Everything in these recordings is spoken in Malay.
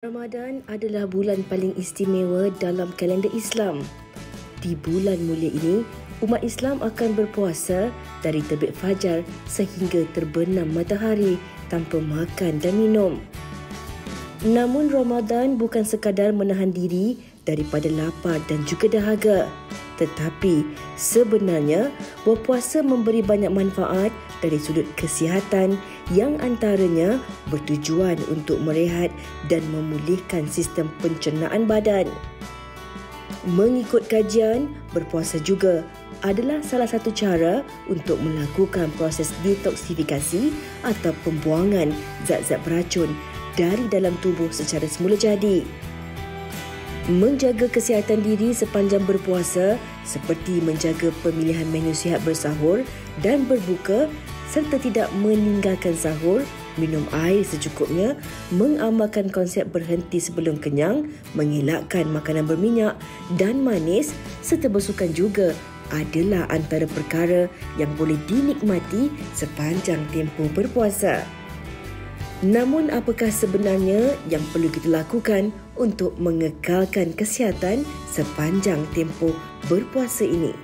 Ramadan adalah bulan paling istimewa dalam kalender Islam. Di bulan mulia ini, umat Islam akan berpuasa dari terbit fajar sehingga terbenam matahari tanpa makan dan minum. Namun Ramadan bukan sekadar menahan diri daripada lapar dan juga dahaga. Tetapi sebenarnya berpuasa memberi banyak manfaat dari sudut kesihatan yang antaranya bertujuan untuk merehat dan memulihkan sistem pencernaan badan. Mengikut kajian, berpuasa juga adalah salah satu cara untuk melakukan proses detoksifikasi atau pembuangan zat-zat beracun dari dalam tubuh secara semula jadi. Menjaga kesihatan diri sepanjang berpuasa seperti menjaga pemilihan menu sihat bersahur dan berbuka serta tidak meninggalkan sahur, minum air secukupnya, mengamalkan konsep berhenti sebelum kenyang, mengelakkan makanan berminyak dan manis serta bersukan juga adalah antara perkara yang boleh dinikmati sepanjang tempoh berpuasa. Namun apakah sebenarnya yang perlu kita lakukan untuk mengekalkan kesihatan sepanjang tempoh berpuasa ini?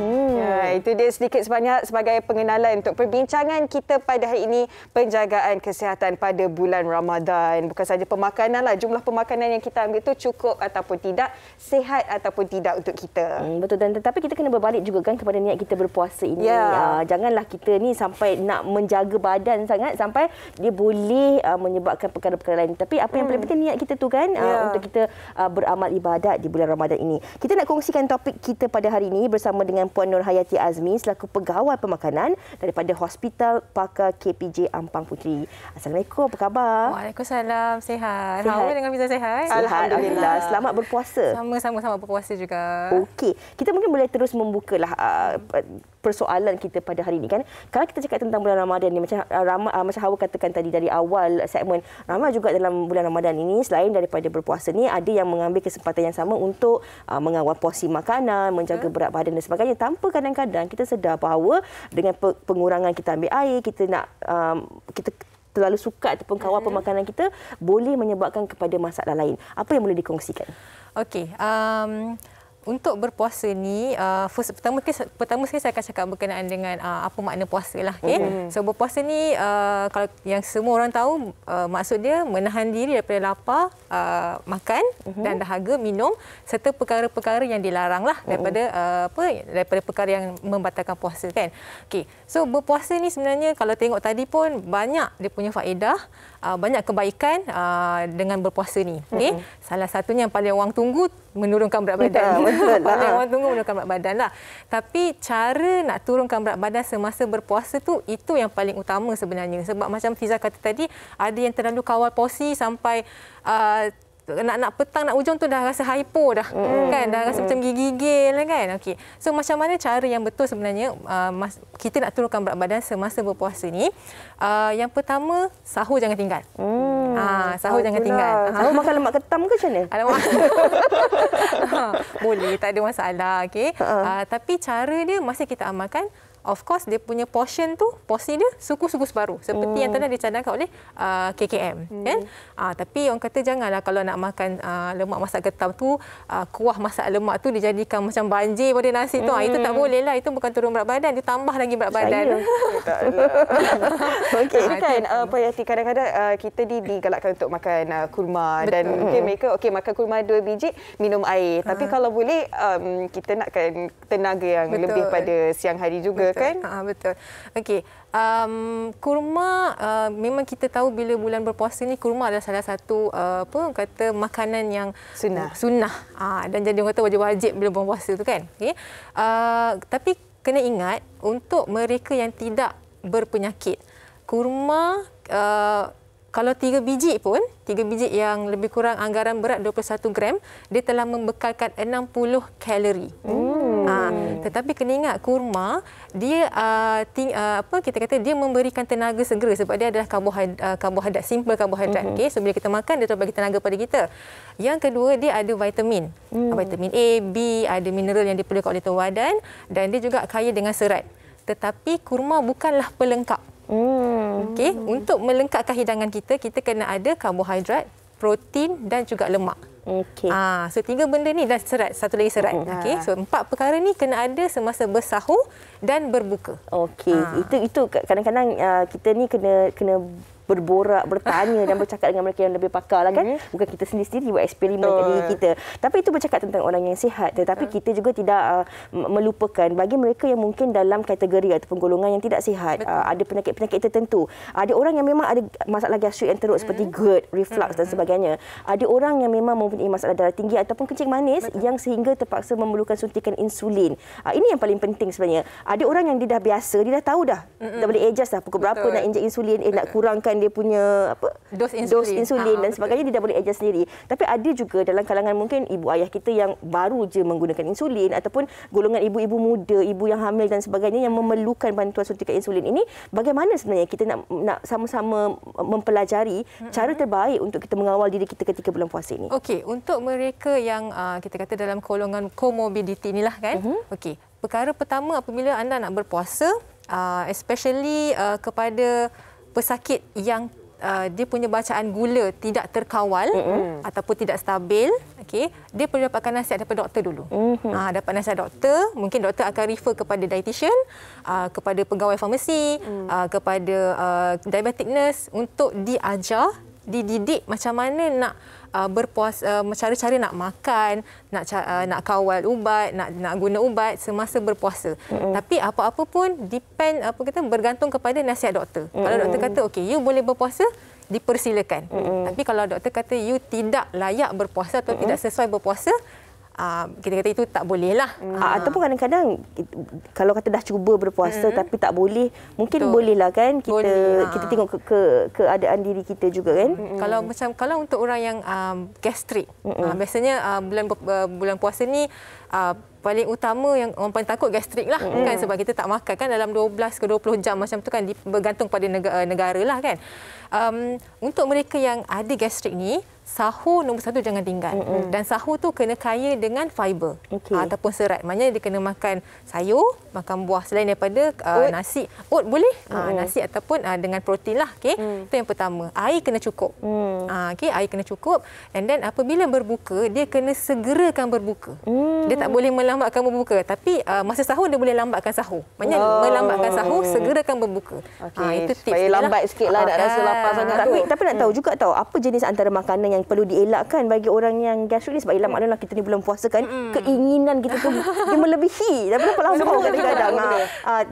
Ya, itu dia sedikit sebanyak sebagai pengenalan untuk perbincangan kita pada hari ini, penjagaan kesihatan pada bulan Ramadan. Bukan saja pemakanan lah, jumlah pemakanan yang kita ambil itu cukup ataupun tidak, sihat ataupun tidak untuk kita. Betul, dan tetapi kita kena berbalik juga kan kepada niat kita berpuasa ini. Janganlah kita ni sampai nak menjaga badan sangat sampai dia boleh menyebabkan perkara-perkara lain. Tapi apa yang paling penting niat kita tu kan untuk kita beramal ibadat di bulan Ramadan ini. Kita nak kongsikan topik kita pada hari ini bersama dengan Puan Nur Hayati Azmi selaku Pegawai Pemakanan daripada Hospital Pakar KPJ Ampang Puteri. Assalamualaikum, apa khabar? Waalaikumsalam, sihat. Hawa dengan Fiza sihat? Alhamdulillah. Selamat berpuasa. Sama-sama berpuasa juga. Okey, kita mungkin boleh terus membukalah persoalan kita pada hari ini kan. Kalau kita cakap tentang bulan Ramadan ni, macam Hawa katakan tadi dari awal segmen, ramai juga dalam bulan Ramadan ini selain daripada berpuasa ni ada yang mengambil kesempatan yang sama untuk mengawal porsi makanan, menjaga berat badan dan sebagainya, tanpa kadang-kadang kita sedar bahawa dengan pengurangan kita ambil air, kita nak kita terlalu suka ataupun kawal pemakanan kita boleh menyebabkan kepada masalah lain. Apa yang boleh dikongsikan? Okey, untuk berpuasa ni, pertama sekali saya akan cakap berkenaan dengan apa makna puasa lah. Okay? So berpuasa ni, kalau yang semua orang tahu, maksud dia menahan diri daripada lapar, makan dan dahaga, minum serta perkara-perkara yang dilarang lah daripada daripada perkara yang membatalkan puasa kan. Okay. So berpuasa ni sebenarnya kalau tengok tadi pun banyak dia punya faedah, banyak kebaikan dengan berpuasa ni. Okay? Salah satunya yang paling orang tunggu, menurunkan berat badan. Paling orang tunggu menurunkan berat badan lah. Tapi cara nak turunkan berat badan semasa berpuasa tu, itu yang paling utama sebenarnya. Sebab macam Fiza kata tadi, ada yang terlalu kawal porsi sampai nak petang nak ujung tu dah rasa hypo dah. Kan, dah rasa macam gigil kan. Okey. So macam mana cara yang betul sebenarnya kita nak turunkan berat badan semasa berpuasa ni? Yang pertama, sahur jangan tinggal. Sahur jangan tinggal. Sahur makan lemak ketam ke macam mana? Alamak. Boleh, tak ada masalah. Okay? Tapi cara dia masih kita amalkan. Of course, dia punya porsi dia suku-suku separuh. Seperti yang tadi dicadangkan oleh KKM. Kan? Tapi orang kata janganlah kalau nak makan lemak masak ketam tu, kuah masak lemak tu dijadikan macam banjir pada nasi tu. Itu tak boleh lah. Itu bukan turun berat badan, dia tambah lagi berat badan. Okey, kan apa yang kadang-kadang kita digalakkan untuk makan kurma. Betul. Dan mungkin mereka makan kurma 2 biji, minum air. Tapi kalau boleh kita nakkan tenaga yang lebih pada siang hari juga. Kan? Betul. Okey. Kurma memang kita tahu bila bulan berpuasa ni, kurma adalah salah satu makanan yang sunnah. Dan jadi orang kata wajib bila berpuasa tu kan. Okay? Tapi kena ingat untuk mereka yang tidak berpenyakit, kurma kalau 3 biji pun, 3 biji yang lebih kurang anggaran berat 21 gram, dia telah membekalkan 60 kalori. Tetapi kena ingat kurma dia kita kata dia memberikan tenaga segera sebab dia adalah karbohidrat, simple karbohidrat. Okey, so bila kita makan dia terus bagi tenaga pada kita. Yang kedua, dia ada vitamin. Vitamin A, B, ada mineral yang diperlukan oleh tubuh badan dan dia juga kaya dengan serat. Tetapi kurma bukanlah pelengkap. Okey, untuk melengkapkan hidangan kita, kita kena ada karbohidrat, protein dan juga lemak. Okey. So 3 benda ni dan serat, satu lagi serat. Okey. So 4 perkara ni kena ada semasa bersahur dan berbuka. Okey. Itu kadang-kadang kita ni kena berborak, bertanya dan bercakap dengan mereka yang lebih pakar lah kan. Bukan kita sendiri-sendiri buat eksperimen kat diri kita. Tapi itu bercakap tentang orang yang sihat. Tetapi kita juga tidak melupakan bagi mereka yang mungkin dalam kategori ataupun golongan yang tidak sihat. Ada penyakit-penyakit tertentu. Ada orang yang memang ada masalah gastrik yang teruk seperti GERD, reflux dan sebagainya. Ada orang yang memang mempunyai masalah darah tinggi ataupun kencing manis yang sehingga terpaksa memerlukan suntikan insulin. Ini yang paling penting sebenarnya. Ada orang yang dia dah biasa, dia dah tahu dah. Dah boleh adjust dah pukul berapa nak injek insulin, nak kurangkan dia punya dos insulin dan sebagainya, dia dah boleh adjust sendiri. Tapi ada juga dalam kalangan mungkin ibu ayah kita yang baru je menggunakan insulin ataupun golongan ibu-ibu muda, ibu yang hamil dan sebagainya yang memerlukan bantuan suntikan insulin ini. Bagaimana sebenarnya kita nak sama-sama mempelajari cara terbaik untuk kita mengawal diri kita ketika bulan puasa ini? Okey, untuk mereka yang kita kata dalam golongan comorbidity inilah kan. Okey, perkara pertama apabila anda nak berpuasa, especially kepada pesakit yang dia punya bacaan gula tidak terkawal ataupun tidak stabil, okey, dia perlu dapatkan nasihat daripada doktor dulu. Dapat nasihat doktor, mungkin doktor akan refer kepada dietitian, kepada pegawai farmasi, kepada diabetic nurse untuk diajar, dididik macam mana nak berpuasa, cara-cara nak makan, nak kawal ubat, nak guna ubat semasa berpuasa. Tapi apa-apa pun bergantung kepada nasihat doktor. Kalau doktor kata okey, you boleh berpuasa, dipersilakan. Tapi kalau doktor kata you tidak layak berpuasa atau tidak sesuai berpuasa, kita kata itu tak boleh lah. Ataupun kadang-kadang kalau kata dah cuba berpuasa tapi tak boleh, mungkin bolehlah kan kita tengok keadaan diri kita juga kan. Kalau untuk orang yang gastrik, biasanya bulan puasa ni paling utama yang orang paling takut gastrik lah kan, sebab kita tak makan kan dalam 12 ke 20 jam macam tu kan, bergantung pada negara lah kan. Untuk mereka yang ada gastrik ni, sahur nombor 1 jangan tinggal. Dan sahur tu kena kaya dengan fiber ataupun serat. Maknanya dia kena makan sayur, makan buah selain daripada nasi. Oat boleh, nasi ataupun dengan protein lah. Itu yang pertama. Air kena cukup. Air kena cukup. And then apabila berbuka, dia kena segerakan berbuka. Dia tak boleh melambatkan berbuka. Tapi masa sahur dia boleh lambatkan sahur. Maknanya melambatkan sahur, segerakan berbuka. Itu tips. Supaya lambat sikit lah, tak rasa lapar sangat. Tapi nak tahu juga apa jenis antara makanan yang perlu dielakkan bagi orang yang gastrik ni, sebab ialah maknanya kita ni bulan puasa kan, keinginan kita tu dia melebihi daripada pelampau kadang-kadang.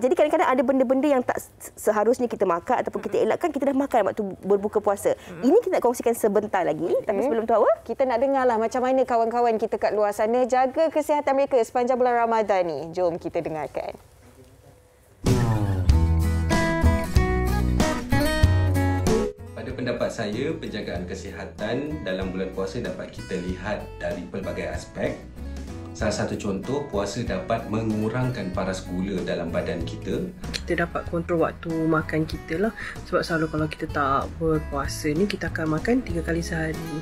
Jadi kadang-kadang ada benda-benda yang tak seharusnya kita makan ataupun kita elakkan, kita dah makan waktu berbuka puasa. Ini kita nak kongsikan sebentar lagi, tapi sebelum tu awak kita nak dengarlah macam mana kawan-kawan kita kat luar sana jaga kesihatan mereka sepanjang bulan Ramadan ni. Jom kita dengarkan. Pada pendapat saya, penjagaan kesihatan dalam bulan puasa dapat kita lihat dari pelbagai aspek. Salah satu contoh, puasa dapat mengurangkan paras gula dalam badan kita. Kita dapat kontrol waktu makan kita lah. Sebab selalu kalau kita tak berpuasa ni, kita akan makan 3 kali sehari.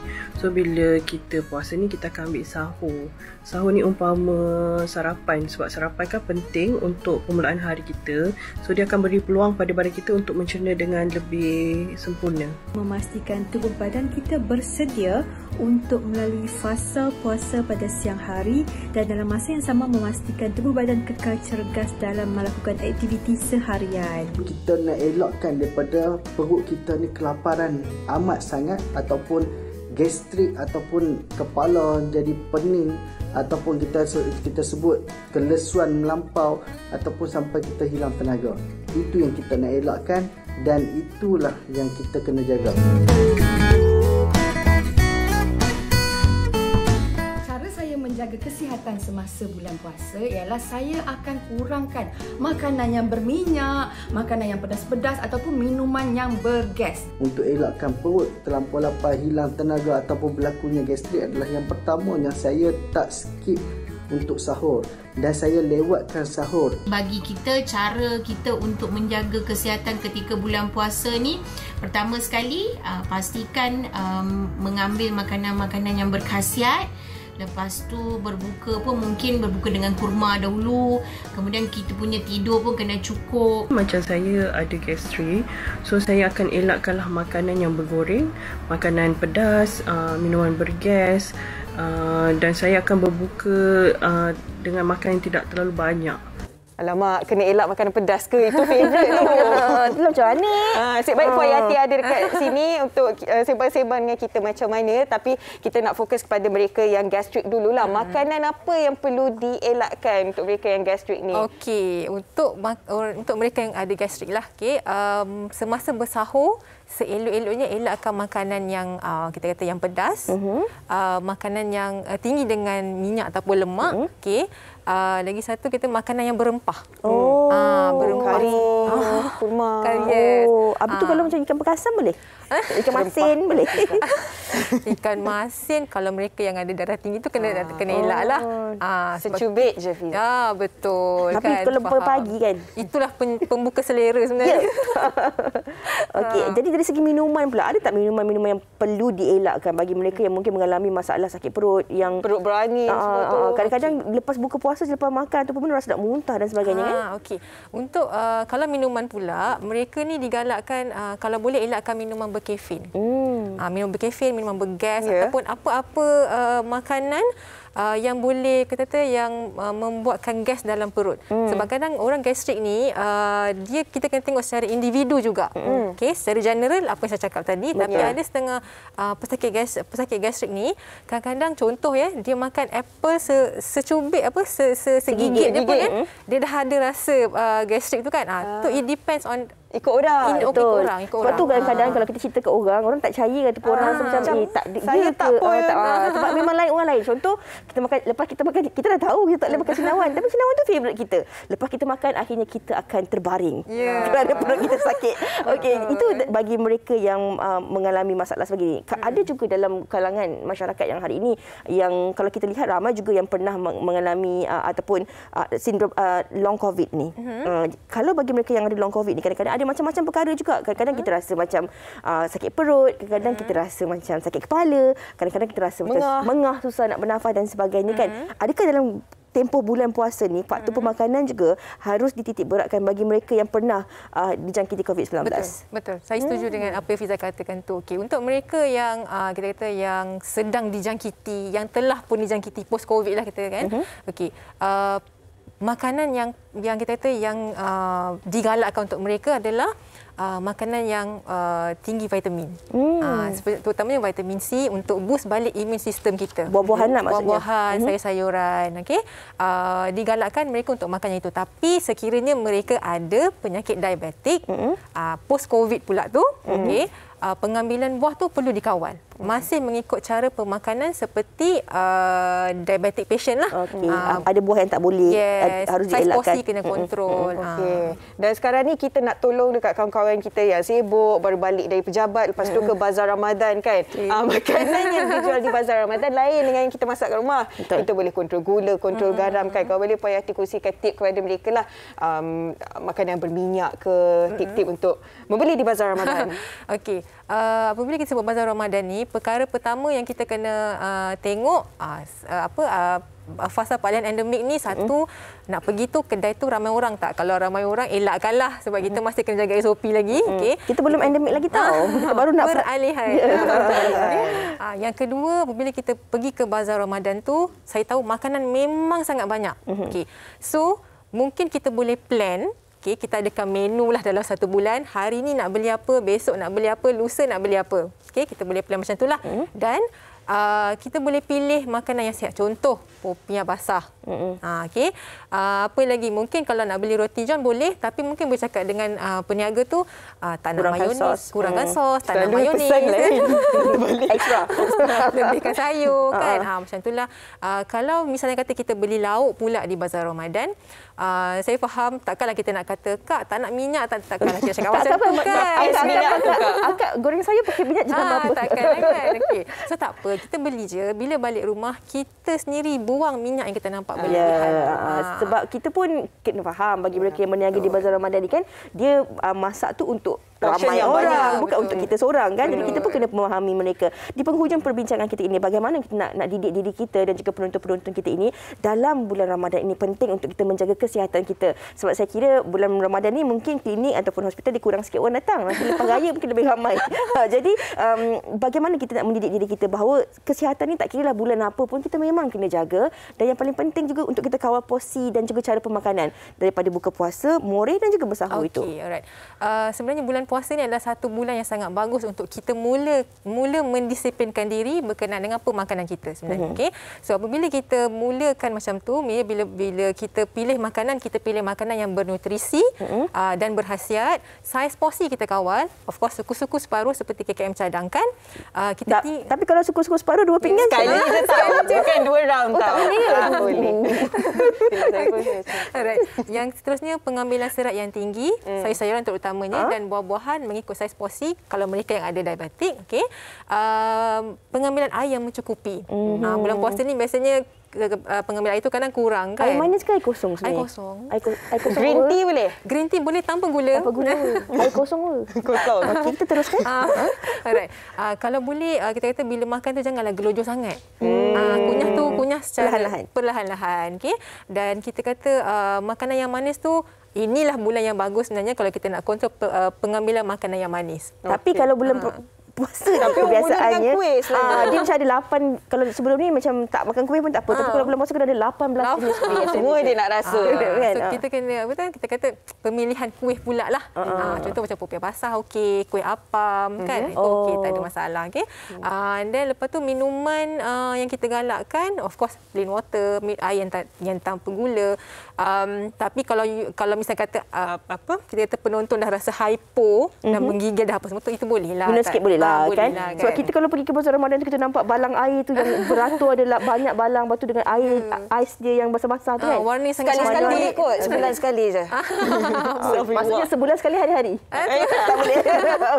So bila kita puasa ni, kita akan ambil sahur. Sahur ni umpama sarapan. Sebab sarapan kan penting untuk permulaan hari kita. So dia akan beri peluang pada badan kita untuk mencerna dengan lebih sempurna. Memastikan tubuh badan kita bersedia untuk melalui fasa puasa pada siang hari, dan dalam masa yang sama memastikan tubuh badan kekal cergas dalam melakukan aktiviti seharian. Kita nak elakkan daripada perut kita ni kelaparan amat sangat, ataupun gastrik, ataupun kepala jadi pening, ataupun kita sebut kelesuan melampau, ataupun sampai kita hilang tenaga. Itu yang kita nak elakkan dan itulah yang kita kena jaga. Menjaga kesihatan semasa bulan puasa ialah saya akan kurangkan makanan yang berminyak, makanan yang pedas-pedas ataupun minuman yang bergas. Untuk elakkan perut terlampau lapar, hilang tenaga ataupun berlakunya gastrik adalah yang pertama yang saya tak skip untuk sahur dan saya lewatkan sahur. Bagi kita, cara kita untuk menjaga kesihatan ketika bulan puasa ni, pertama sekali pastikan mengambil makanan-makanan yang berkhasiat. Lepas tu berbuka pun mungkin berbuka dengan kurma dahulu. Kemudian kita punya tidur pun kena cukup. Macam saya ada gastrik, so saya akan elakkanlah makanan yang bergoreng, makanan pedas, minuman bergas, dan saya akan berbuka dengan makanan yang tidak terlalu banyak. Alamak, kena elak makanan pedas ke? Itu favourite tu. Itulah macam mana? Asyik baik Puan Yati ada dekat sini untuk sembang-sembang dengan kita macam mana. Tapi kita nak fokus kepada mereka yang gastrik dululah. Makanan apa yang perlu dielakkan untuk mereka yang gastrik ni? Okey, untuk mereka yang ada gastrik lah. Okey, semasa bersahur, seelok-eloknya elakkan makanan yang kita kata yang pedas, makanan yang tinggi dengan minyak ataupun lemak. Okey. Lagi satu kita makanan yang berempah. Berempah. Kari, kurma. Kari, yes. Habis tu kalau macam ikan perkasan boleh? Ikan masin boleh? Ikan masin kalau mereka yang ada darah tinggi tu kena elak lah. Secubit je, Fiz. Betul. Tapi kan, kalau pagi kan? Itulah pembuka selera sebenarnya. Okey, jadi dari segi minuman pula, ada tak minuman-minuman yang perlu dielakkan bagi mereka yang mungkin mengalami masalah sakit perut, yang perut berangin semua tu? Kadang-kadang lepas buka puasa, lepas makan ataupun rasa nak muntah dan sebagainya kan? Okey. Untuk kalau minuman pula, mereka ni digalakkan kalau boleh elakkan minuman berkafein. Minum berkafein, minuman bergas, ataupun apa-apa makanan yang boleh kata yang membuatkan gas dalam perut. Sebab kadang orang gastrik ni kita kena tengok secara individu juga. Okey, secara general apa yang saya cakap tadi, tapi ada setengah pesakit gastrik ni kadang-kadang contoh dia makan apple secubit segigit dia pun dia dah ada rasa gastrik tu kan. Tu it depends on ikut orang. Betul. Sebab tu kadang-kadang kalau kita cerita ke orang tak percaya kata orang macam tak saya tak pun. Sebab memang lain orang lain. Contoh kita makan, lepas kita makan kita dah tahu kita tak boleh makan senawan, tapi senawan tu favourite kita. Lepas kita makan akhirnya kita akan terbaring kerana perut kita sakit. Okey, itu bagi mereka yang mengalami masalah sebegini. Ada juga dalam kalangan masyarakat yang hari ini yang kalau kita lihat ramai juga yang pernah mengalami ataupun sindrom long covid ni. Kalau bagi mereka yang ada long covid ni, kadang-kadang ada macam-macam perkara juga. Kadang-kadang kita rasa macam sakit perut, kadang-kadang kita rasa macam sakit kepala, kadang-kadang kita rasa macam mengah, susah nak bernafas dan sebagainya kan. Adakah dalam tempoh bulan puasa ni faktor pemakanan juga harus dititik beratkan bagi mereka yang pernah dijangkiti COVID-19? Betul. Saya setuju dengan apa yang Fiza katakan tu. Okey, untuk mereka yang kita kata yang sedang dijangkiti, yang telah pun dijangkiti post COVID lah kita kan. Okey. Makanan yang kita kata yang digalakkan untuk mereka adalah makanan yang tinggi vitamin. Terutamanya vitamin C untuk boost balik imun sistem kita. Buah-buahan lah maksudnya. Buah-buahan, sayur-sayuran. Okey. Digalakkan mereka untuk makan yang itu. Tapi sekiranya mereka ada penyakit diabetik, post COVID pula tu, okey, pengambilan buah tu perlu dikawal. Masih mengikut cara pemakanan seperti diabetic patient lah. Ada buah yang tak boleh, harus dielakkan. Saiz porsi kena kontrol. Dan sekarang ni kita nak tolong dekat kawan-kawan kita yang sibuk, baru balik dari pejabat, lepas tu ke bazar Ramadan kan. Makanan yang dijual di bazar Ramadan lain dengan yang kita masak kat rumah. Betul. Kita boleh kontrol gula, kontrol garam kan. Kalau boleh Puan Yati kongsikan tip kepada mereka lah. Makanan yang berminyak ke, tip-tip untuk membeli di bazar Ramadan. Okey. Apabila kita sebut bazar Ramadan ni, perkara pertama yang kita kena tengok fasa paling endemik ni, satu, nak pergi tu kedai tu ramai orang tak? Kalau ramai orang, elakkanlah sebab kita masih kena jaga SOP lagi. Okay. Kita belum endemik lagi tahu. Kita baru nak peralihan. Yang kedua, apabila kita pergi ke bazar Ramadan tu, saya tahu makanan memang sangat banyak. Okay. So, mungkin kita boleh plan. Okay, kita adakan menu lah dalam satu bulan. Hari ni nak beli apa, besok nak beli apa, lusa nak beli apa. Okay, kita boleh plan macam itulah. Dan kita boleh pilih makanan yang sihat. Contoh, popiah basah. Okay. Apa lagi? Mungkin kalau nak beli roti john boleh, tapi mungkin boleh cakap dengan peniaga tu, tak nak mayonis, kurangkan sos, tak nak mayonis. Extra. Lebihkan sayur kan. Macam itulah. Kalau misalnya kata kita beli lauk pula di bazar Ramadan, Saya faham takkanlah kita nak kata, Kak, tak nak minyak, takkanlah kita cakap macam tu kan. Akak goreng saya pakai minyak je apa. Takkanlah kan. Okey. So tak apa, kita beli je. Bila balik rumah, kita sendiri buang minyak yang kita nampak berlebihan. Sebab kita pun kena faham bagi mereka yang berniaga di bazar Ramadan ni kan, dia masak tu untuk ramai orang, bukan untuk kita seorang kan. Jadi kita pun kena memahami mereka. Di penghujung perbincangan kita ini, bagaimana kita nak didik diri kita dan juga penonton-penonton kita ini dalam bulan Ramadan ini penting untuk kita menjaga kesihatan kita. Sebab saya kira bulan Ramadan ni mungkin klinik ataupun hospital dikurang sikit orang datang. Nanti lepas raya mungkin lebih ramai. Jadi bagaimana kita nak mendidik diri kita bahawa kesihatan ni tak kiralah bulan apa pun, kita memang kena jaga. Dan yang paling penting juga untuk kita kawal porsi dan juga cara pemakanan daripada buka puasa, more dan juga bersahur itu. Okey, alright. Sebenarnya bulan puasa ni adalah satu bulan yang sangat bagus untuk kita mula mendisiplinkan diri berkenaan dengan pemakanan kita sebenarnya. Okey. So apabila kita mulakan macam tu, bila kita pilih makanan yang bernutrisi dan berkhasiat, saiz porsi kita kawal. Of course suku-suku separuh seperti KKM cadangkan. Tapi kalau suku-suku separuh 2 pinggan sekali je tahu. Bukan 2 round tahu. Tak boleh. Alright. Yang seterusnya pengambilan serat yang tinggi, sayur-sayuran terutamanya dan buah-buahan mengikut saiz porsi kalau mereka yang ada diabetik. Okey. Pengambilan air yang mencukupi. Bulan puasa ni biasanya pengambilan air itu kadang kurang kan. Air manis ke air kosong sebenarnya? Air kosong. Air kosong. Green tea boleh? Green tea boleh tanpa gula. Tanpa gula. Air kosong ke? Kosong. Okey, kita teruskan. Alright. Kalau boleh kita kata bila makan tu janganlah gelojoh sangat. Kunyah secara perlahan-lahan. Okey. Dan kita kata makanan yang manis tu, inilah bulan yang bagus sebenarnya kalau kita nak kontrol pengambilan makanan yang manis. Tapi kalau bulan puasa kebiasaannya dia macam ada 8, kalau sebelum ni macam tak makan kuih pun tak apa, tapi kalau bulan puasa kena ada 18 jenis kuih. Semua dia nak rasa. So kita kena kita kata pemilihan kuih pula lah. Contoh macam popiah basah okey, kuih apam kan, itu okey, tak ada masalah. Okey. Dan lepas tu minuman yang kita galakkan, of course plain water, air yang tanpa gula. Tapi kalau misalnya kata kita kata penonton dah rasa hypo dan menggigil dah apa semua tu, itu boleh lah. Minum sikit boleh lah kan? Kan. Sebab kita kalau pergi ke bazar Ramadan tu, kita nampak balang air tu yang beratur, ada banyak balang, batu dengan air ais dia yang basah-basah tu kan. Warna Sekali-sekali boleh kot, sebulan sekali je. Maksudnya sebulan sekali hari-hari. Tak boleh.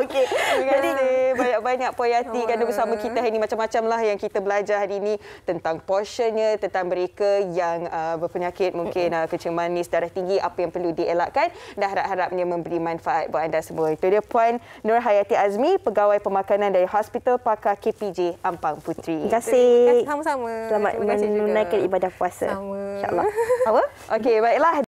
Okey. Jadi banyak-banyak Puan Yati kan bersama kita hari ini. Macam-macam lah yang kita belajar hari ini tentang portionnya, tentang mereka yang berpenyakit mungkin kencing manis, darah tinggi, apa yang perlu dielakkan, dan harap-harapnya memberi manfaat buat anda semua. Itu dia Puan Nur Hayati Azmi, pegawai pemakanan dari Hospital Pakar KPJ Ampang Puteri. Terima kasih. Sama-sama. Selamat menunaikan ibadah puasa. Sama. InsyaAllah. Apa? Okey, baiklah.